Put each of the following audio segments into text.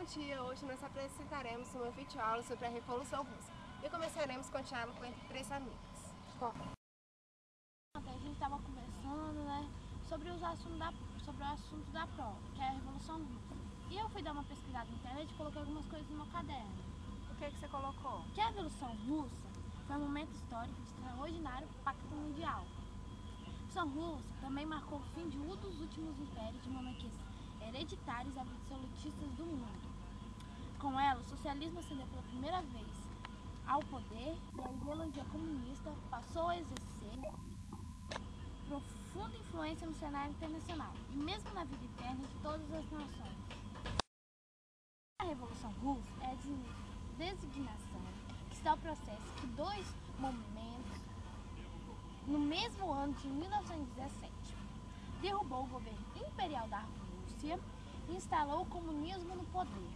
Bom dia, hoje nós apresentaremos uma videoaula sobre a Revolução Russa e começaremos com o diálogo entre três amigas. A gente estava conversando, sobre o assunto da prova, que é a Revolução Russa. E eu fui dar uma pesquisada na internet e coloquei algumas coisas no meu caderno. O que você colocou? Que a Revolução Russa foi um momento histórico de extraordinário impacto mundial. A Revolução Russa também marcou o fim de um dos últimos impérios de monarquias hereditárias e absolutistas do mundo. Com ela, o socialismo ascendeu pela primeira vez ao poder e a ideologia comunista passou a exercer profunda influência no cenário internacional e mesmo na vida interna de todas as nações. A Revolução Russa é a designação que se dá ao processo que dois momentos no mesmo ano de 1917 derrubou o governo imperial da Rússia e instalou o comunismo no poder.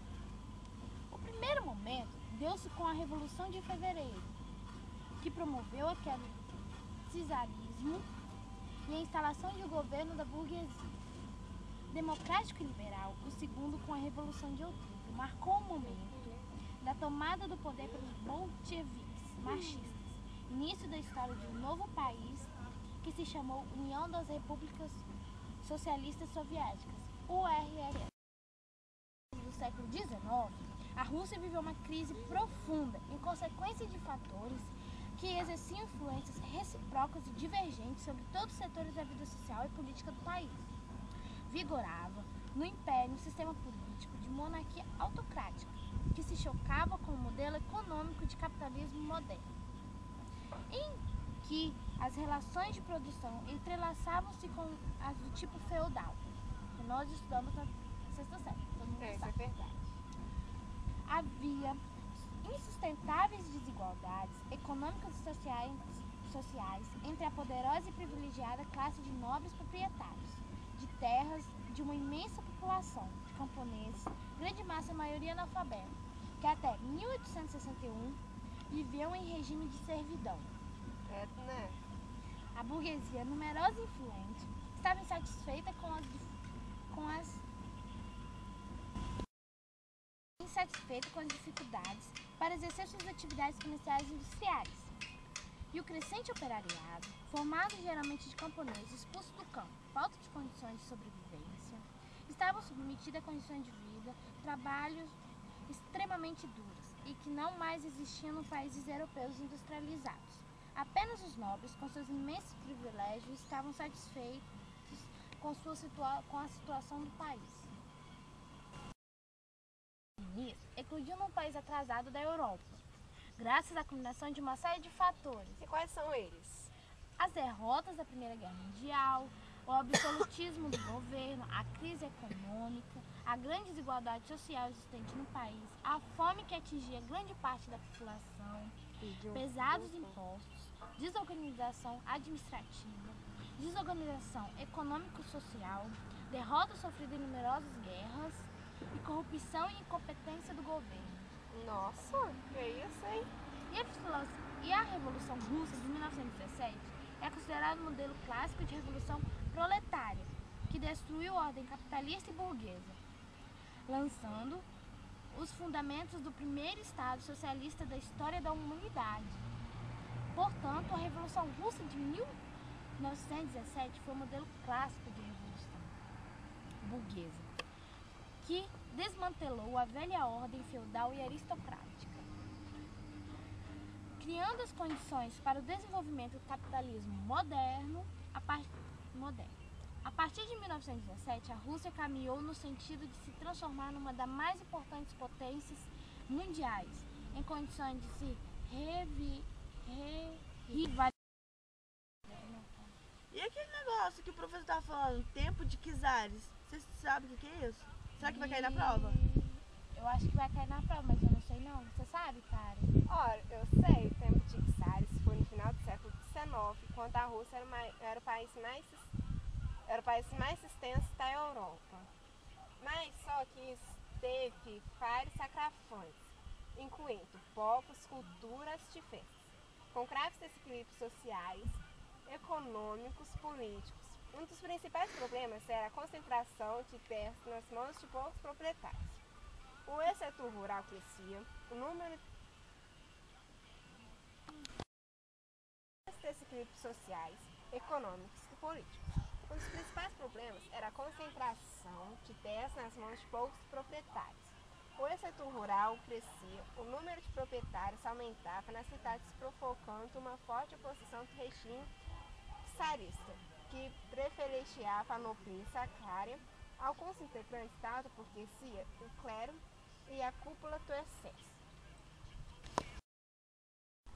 O primeiro momento deu-se com a Revolução de Fevereiro, que promoveu a queda do czarismo e a instalação de um governo da burguesia. Democrático e liberal, o segundo com a Revolução de Outubro, marcou o momento da tomada do poder pelos bolcheviques marxistas, início da história de um novo país que se chamou União das Repúblicas Socialistas Soviéticas, URSS. No século XIX, a Rússia viveu uma crise profunda em consequência de fatores que exerciam influências recíprocas e divergentes sobre todos os setores da vida social e política do país. Vigorava no império um sistema político de monarquia autocrática, que se chocava com o modelo econômico de capitalismo moderno, em que as relações de produção entrelaçavam-se com as do tipo feudal, que nós estudamos na sexta série. Isso é verdade. Havia insustentáveis desigualdades econômicas e sociais entre a poderosa e privilegiada classe de nobres proprietários de terras de uma imensa população de camponeses, grande massa, a maioria analfabeta, que até 1861 viviam em regime de servidão. A burguesia, numerosa e influente, estava insatisfeita com as dificuldades para exercer suas atividades comerciais e industriais. E o crescente operariado, formado geralmente de camponeses expulsos do campo, falta de condições de sobrevivência, estavam submetidos a condições de vida, trabalhos extremamente duros e que não mais existiam nos países europeus industrializados. Apenas os nobres, com seus imensos privilégios, estavam satisfeitos com a situação do país. Nisso, eclodiu num país atrasado da Europa, graças à combinação de uma série de fatores. E quais são eles? As derrotas da Primeira Guerra Mundial, o absolutismo do governo, a crise econômica, a grande desigualdade social existente no país, a fome que atingia grande parte da população, pesados impostos, desorganização administrativa, desorganização econômico-social, derrota sofrida em numerosas guerras e corrupção e incompetência do governo. Nossa, que isso, hein? E a Revolução Russa de 1917 é considerada um modelo clássico de revolução proletária, que destruiu a ordem capitalista e burguesa, lançando os fundamentos do primeiro Estado socialista da história da humanidade. Portanto, a Revolução Russa de 1917 foi um modelo clássico de revolução burguesa, que desmantelou a velha ordem feudal e aristocrática, criando as condições para o desenvolvimento do capitalismo moderno. A partir de 1917, a Rússia caminhou no sentido de se transformar numa das mais importantes potências mundiais, em condições de se rivalizar. E aquele negócio que o professor estava falando, tempo de czares, você sabe o que é isso? Será que vai cair na prova? Eu acho que vai cair na prova, mas eu não sei não. Você sabe, cara? Ora, eu sei, o tempo de czares foi no final do século XIX, quando a Rússia era o país mais extenso da Europa. Mas só que isso teve vários sacrafões, incluindo povos, culturas diversas, com graves desequilíbrios sociais, econômicos, políticos. Um dos principais problemas era a concentração de terras nas mãos de poucos proprietários. O setor rural crescia, o número de desequilíbrios sociais, econômicos e políticos. Um dos principais problemas era a concentração de terras nas mãos de poucos proprietários. O setor rural crescia, o número de proprietários aumentava nas cidades, provocando uma forte oposição do regime czarista, que preferenciava a nobreza sacrária. Alguns integrantes da alta burguesia, o clero e a cúpula do excesso.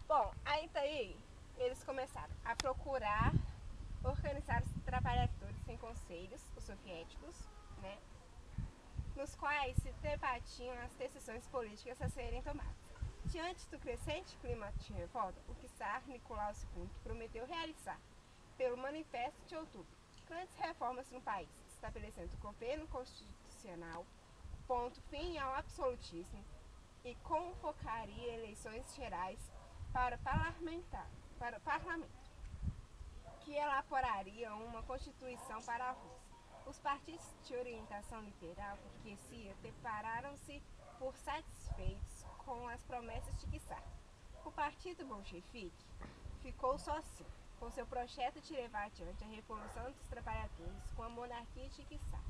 Bom, aí daí eles começaram a procurar organizar os trabalhadores em conselhos, os soviéticos, né, nos quais se debatiam as decisões políticas a serem tomadas. Diante do crescente clima de revolta, o czar Nicolau II prometeu realizar, pelo Manifesto de Outubro, grandes reformas no país, estabelecendo o governo constitucional, pondo fim ao absolutismo e convocaria eleições gerais para o parlamento, que elaboraria uma constituição para a Rússia. Os partidos de orientação liberal burguesia declararam-se por satisfeitos com as promessas de czar. O partido bolchevique ficou sozinho, com seu projeto de levar adiante a Revolução dos Trabalhadores com a monarquia de czar.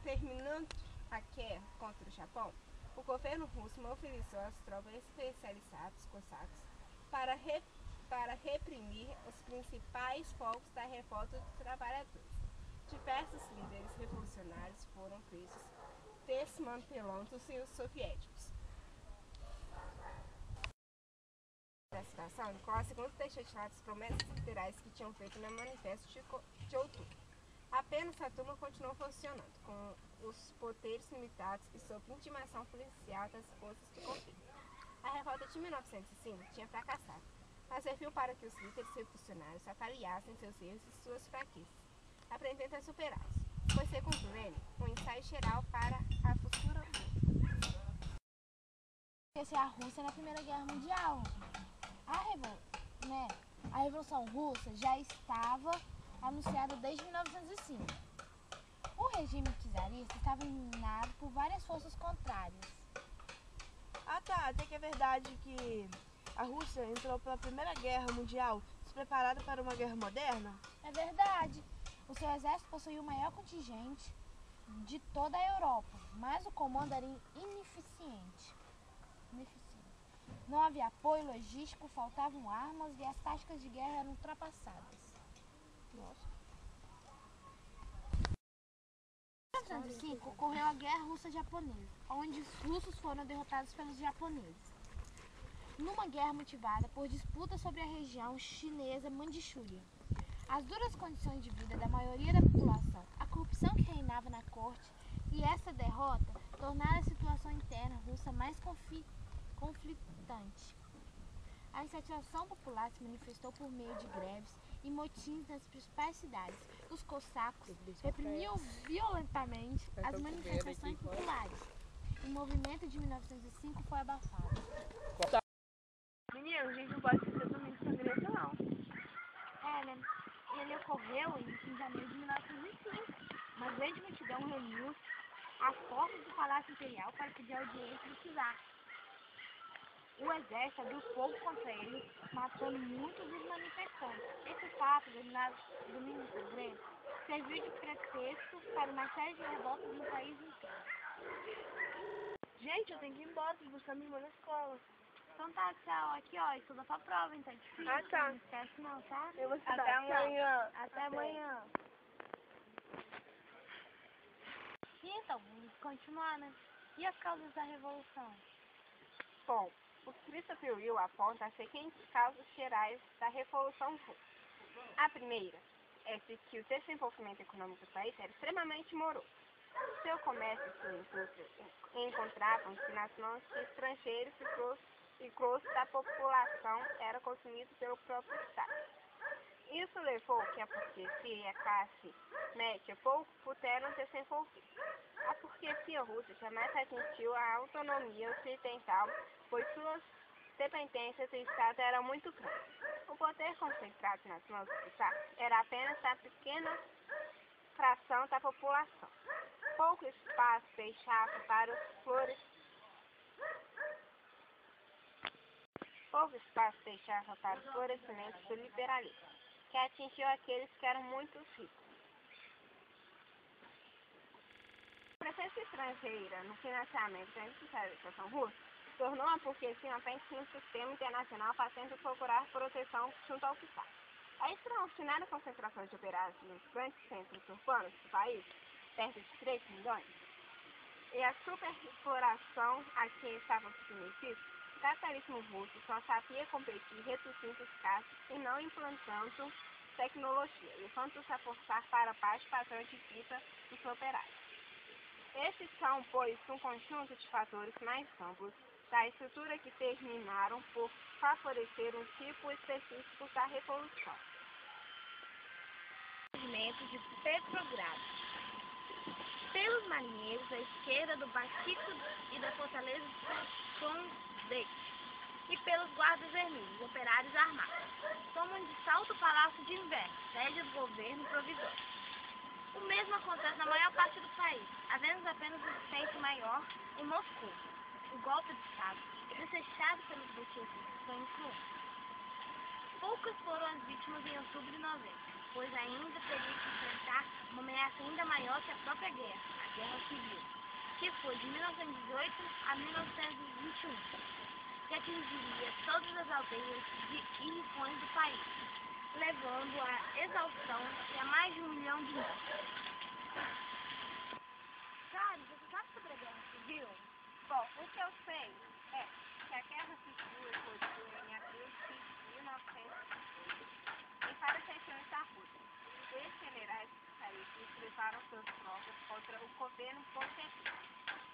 Terminando a guerra contra o Japão, o governo russo mobilizou as tropas especializadas cossacos para reprimir os principais focos da revolta dos trabalhadores. Diversos líderes revolucionários foram presos, desmantelando-se os soviéticos. Da situação, Nicolau II deixou de lado as promessas literais que tinham feito no Manifesto de Outubro. Apenas a turma continuou funcionando, com os poderes limitados e sob intimação policial das forças do governo. A revolta de 1905 tinha fracassado, mas serviu para que os líderes revolucionários avaliassem seus erros e suas fraquezas, aprendendo a superá-los. Foi, segundo ele, um ensaio geral para a futura A Rússia na Primeira Guerra Mundial. A Revolução Russa já estava anunciada desde 1905. O regime czarista estava minado por várias forças contrárias. Ah tá, até que é verdade que a Rússia entrou pela Primeira Guerra Mundial despreparada para uma guerra moderna? É verdade. O seu exército possuía o maior contingente de toda a Europa, mas o comando era ineficiente. Não havia apoio logístico, faltavam armas e as táticas de guerra eram ultrapassadas. Nossa. Em 1905 ocorreu a Guerra Russa-Japonesa, onde os russos foram derrotados pelos japoneses. Numa guerra motivada por disputas sobre a região chinesa Manchúria. As duras condições de vida da maioria da população, a corrupção que reinava na corte e essa derrota tornaram a situação interna russa mais conflitante. A insatisfação popular se manifestou por meio de greves e motins nas principais cidades. Os cossacos reprimiam violentamente as manifestações populares. O movimento de 1905 foi abafado. Menino, a gente não pode esquecer do Domingo Sangrento, não. Né? Ele ocorreu em janeiro de 1905. Uma grande multidão reuniu-se às portas do Palácio Imperial para pedir audiência do czar. O exército abriu fogo contra ele, matando muitos dos manifestantes. Esse fato, denominado Domingo Sangrento, serviu de pretexto para uma série de revoltas no país inteiro. Gente, eu tenho que ir embora para buscar minha irmã na escola. Então tá, tchau. Aqui, ó, estuda pra prova, então é difícil. Ah, tá. Não esquece não, tá? Eu vou estudar. Até amanhã. Até amanhã. E então, vamos continuar, né? E as causas da Revolução? Bom, o Christopher Will aponta as seguintes causas gerais da Revolução Russa. A primeira é de que o desenvolvimento econômico do país era extremamente moroso. Seu comércio e sua indústria encontravam-se nas mãos de estrangeiros e grosso da população era consumido pelo próprio Estado. Isso levou que a burguesia e a classe média pouco puderam desenvolver. A burguesia russa jamais atingiu a autonomia ocidental, pois suas dependências do Estado eram muito grandes. O poder concentrado nas mãos do Estado era apenas a pequena fração da população. pouco espaço deixava para os florescimento do liberalismo, que atingiu aqueles que eram muito ricos. A presença estrangeira no financiamento da industrialização russa tornou a burguesia uma peça no sistema internacional, fazendo procurar proteção junto ao Estado. A extraordinária concentração de operários nos grandes centros urbanos do país, perto de 3 milhões, e a superexploração a que estavam submetidos, o capitalismo russo só sabia competir reduzindo os gastos e não implantando tecnologia, levando-os a forçar para baixo o padrão de vida dos operários. Esses são, pois, um conjunto de fatores mais amplos da estrutura que terminaram por favorecer um tipo específico da revolução. Movimento de Petrogrado. Pelos marinheiros da esquerda do Báltico e da fortaleza de Sondek, e pelos guardas vermelhos, operários armados, tomam de salto o Palácio de Inverno, sede do governo provisório. O mesmo acontece na maior parte do país, havendo apenas um efeito maior em Moscou. O golpe de Estado, desejado pelos bolchevistas, foi incluído. Poucas foram as vítimas em outubro de novembro, pois ainda teria que enfrentar uma ameaça ainda maior que a própria guerra, a Guerra Civil, que foi de 1918 a 1921, que atingiria todas as aldeias e rincões do país, levando à exaustão e a mais de 1 milhão de mortos. Cara, você sabe sobre a Guerra Civil? Bom, o que eu sei é que a Guerra Civil eclodiu em abril de 1918, em várias regiões da Rússia. Dois generais socialistas levaram suas tropas contra o governo bolchevique,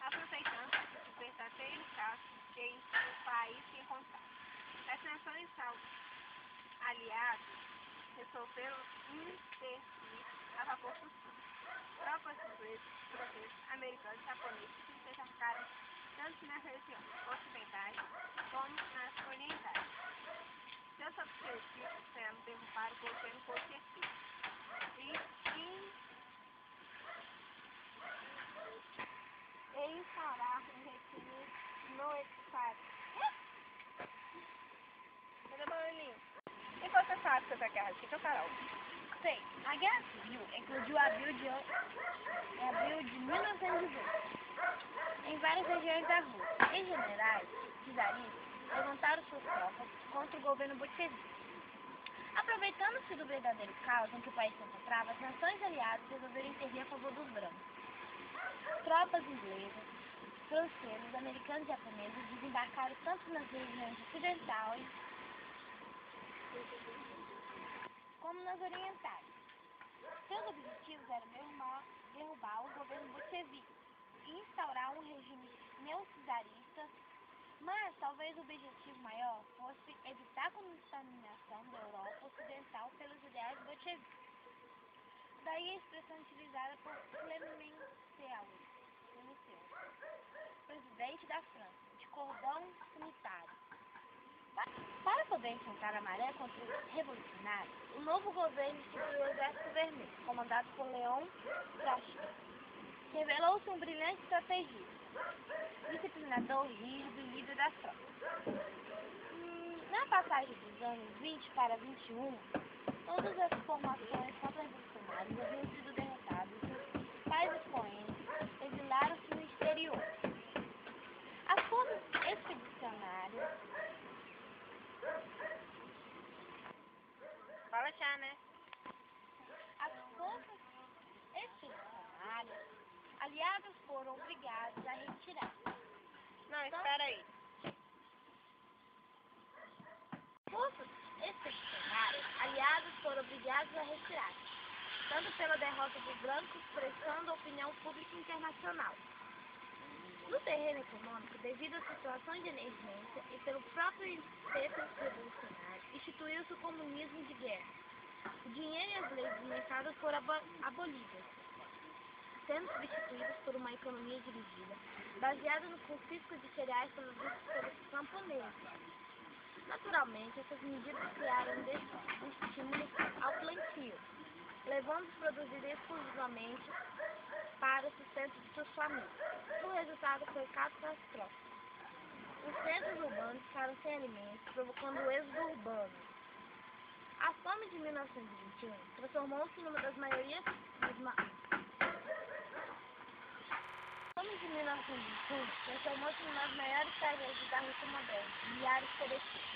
aproveitando o verdadeiro caos em que o país se encontrava. As nações aliadas resolveram intervir a favor do sul. Tropas ingleses, franceses, americanos e japoneses se desembarcaram tanto nas regiões ocidentais como nas orientais. Seus objetivos eram derrubar o governo bolchevique e instaurar um regime no estado. Cadê o barulhinho? E você sabe sobre a Guerra Civil, Carol? Sei, a Guerra Civil eclodiu em abril de 1918 em várias regiões da Rússia. E generais czaristas levantaram suas tropas contra o governo bolchevique. Aproveitando-se do verdadeiro caos em que o país se encontrava, as nações aliadas resolveram intervir a favor dos brancos. Tropas inglesas, francesas, americanos e japoneses desembarcaram tanto nas regiões ocidentais como nas orientais. Seus objetivos eram derrubar o governo bolchevique e instaurar um regime neoczarista, mas talvez o objetivo maior fosse evitar a contaminação da Europa Ocidental pelos ideais bolcheviques. Daí a expressão utilizada por Clemenceau, presidente da França, de cordão sanitário. Para poder enfrentar a maré contra os revolucionários, o novo governo instituiu o Exército Vermelho, comandado por Leon Trotsky. Revelou-se um brilhante estrategista, disciplinador rígido e líder das tropas. Na passagem dos anos 20 para 21, todas as formações contra-revolucionárias haviam sido derrotadas e os principais expoentes exilaram-se no exterior. As forças expedicionárias Fala já, né? As forças expedicionárias aliadas foram obrigadas a retirar. Não, espera aí. Forças expedicionárias aliadas foram obrigadas a retirar, tanto pela derrota dos brancos, pressando a opinião pública internacional. No terreno econômico, devido à situação de emergência e pelo próprio impeto revolucionário, instituiu-se o comunismo de guerra. O dinheiro e as leis do mercado foram abolidas, sendo substituídas por uma economia dirigida, baseada no confisco de cereais produzidos pelos camponeses. Naturalmente, essas medidas criaram estímulos ao plantio, levando-os a produzir exclusivamente para o sustento de suas famílias. O resultado foi catastrófico. Os centros urbanos ficaram sem alimentos, provocando o êxodo urbano. A fome de 1921 transformou-se numa das maiorias transformou-se numa das maiores tragédias da Rússia moderna, milhares pereceram.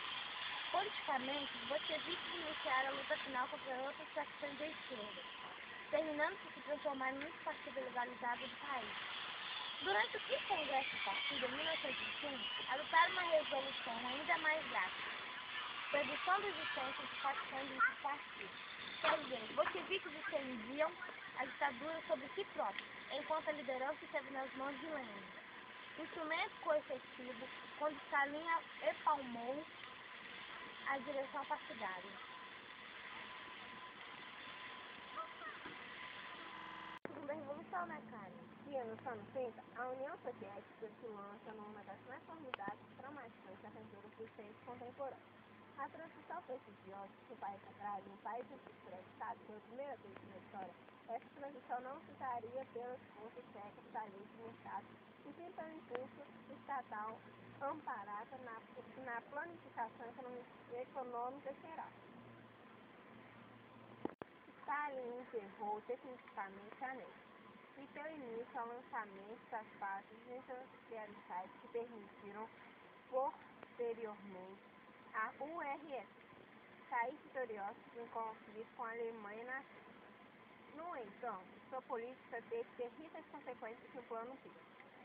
Politicamente, os bolcheviques iniciaram a luta final contra outras facções da esquerda, terminando por se transformar no único partido legalizado do país. Durante o quinto congresso do partido, em 1921, adotaram uma resolução ainda mais drástica: redução da existência de facções entre os partidos. Quer dizer, os bolcheviques estendiam a ditadura sobre si próprios, enquanto a liderança esteve nas mãos de Lenin. Instrumento coercitivo, quando Stalin empalmou a direção partidária. Da Revolução, né, Karen? E nos anos 30, a União Soviética se lança numa das mais formidáveis e traumatizantes aventuras dos tempos contemporâneos. A transição prestigiosa do país agrário em um país industrializado pela primeira vez na história, essa transição não se daria pelas forças técnicas da lei de mercado e sim pelo impulso estatal amparada na planificação econômica geral. Stalin encerrou definitivamente a NEP e deu início ao lançamento das bases industriais que permitiram posteriormente a URSS sair vitoriosa em conflito com a Alemanha nazista. No entanto, sua política teve terríveis consequências no plano físico,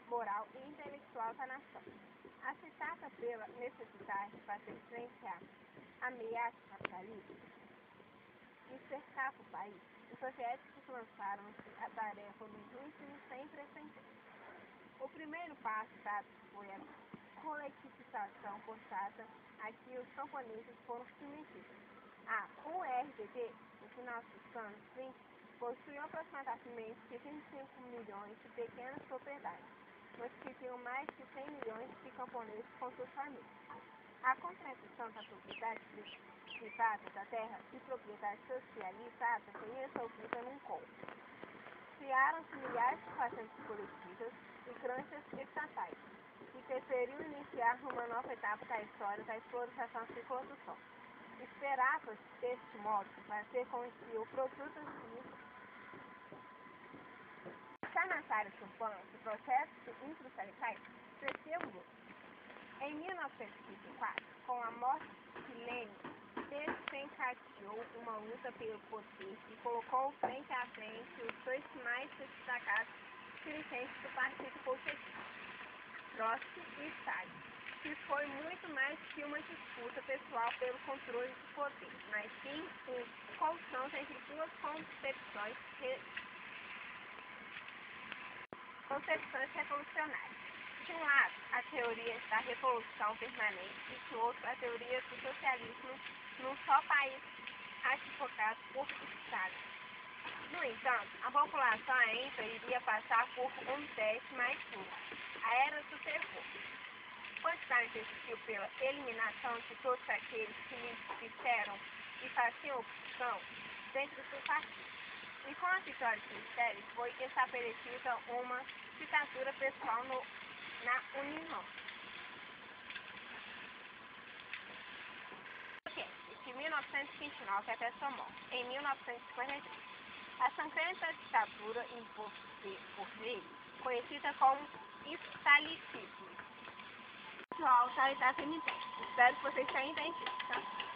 moral e intelectual da nação. Agitada pela necessidade de fazer frente à ameaça capitalista e cercar o país, os soviéticos lançaram-se a tarefa dos últimos sem precedentes. O primeiro passo dado foi a coletivização forçada a que os camponeses foram submetidos. A URSS, no final dos anos 20, possuía aproximadamente 25 milhões de pequenas propriedades, mas que tinham mais de 100 milhões de camponeses com suas famílias. A contradição da propriedade privada da terra e propriedade socializada foi resolvida num cômodo. Criaram-se milhares de fazendas coletivas e granjas estatais, e preferiu iniciar uma nova etapa da história da exploração e produção. Esperava, deste modo, fazer com que o produto já nas áreas urbanas, o processo de industrialização cresceu muito. Em 1924, com a morte de Lenin, desencadeou uma luta pelo poder e colocou frente a frente os dois mais destacados dirigentes do Partido Bolchevique, Trotsky e Stalin, que foi muito mais que uma disputa pessoal pelo controle do poder, mas sim um confronto entre duas concepções revolucionárias. De um lado, a teoria da revolução permanente e de outro, a teoria do socialismo num só país, advogado por Stalin. No entanto, a população ainda iria passar por um teste mais duro, a era do terror. Quando Stalin decidiu pela eliminação de todos aqueles que lhe disseram e faziam oposição dentro do partido. E com a vitória de Stalin foi estabelecida uma ditadura pessoal na União. De 1929 até sua morte, em 1953. A sangrenta ditadura imposta por ele, conhecida como stalinismo. Pessoal, tá? Espero que vocês tenham entendido, tá?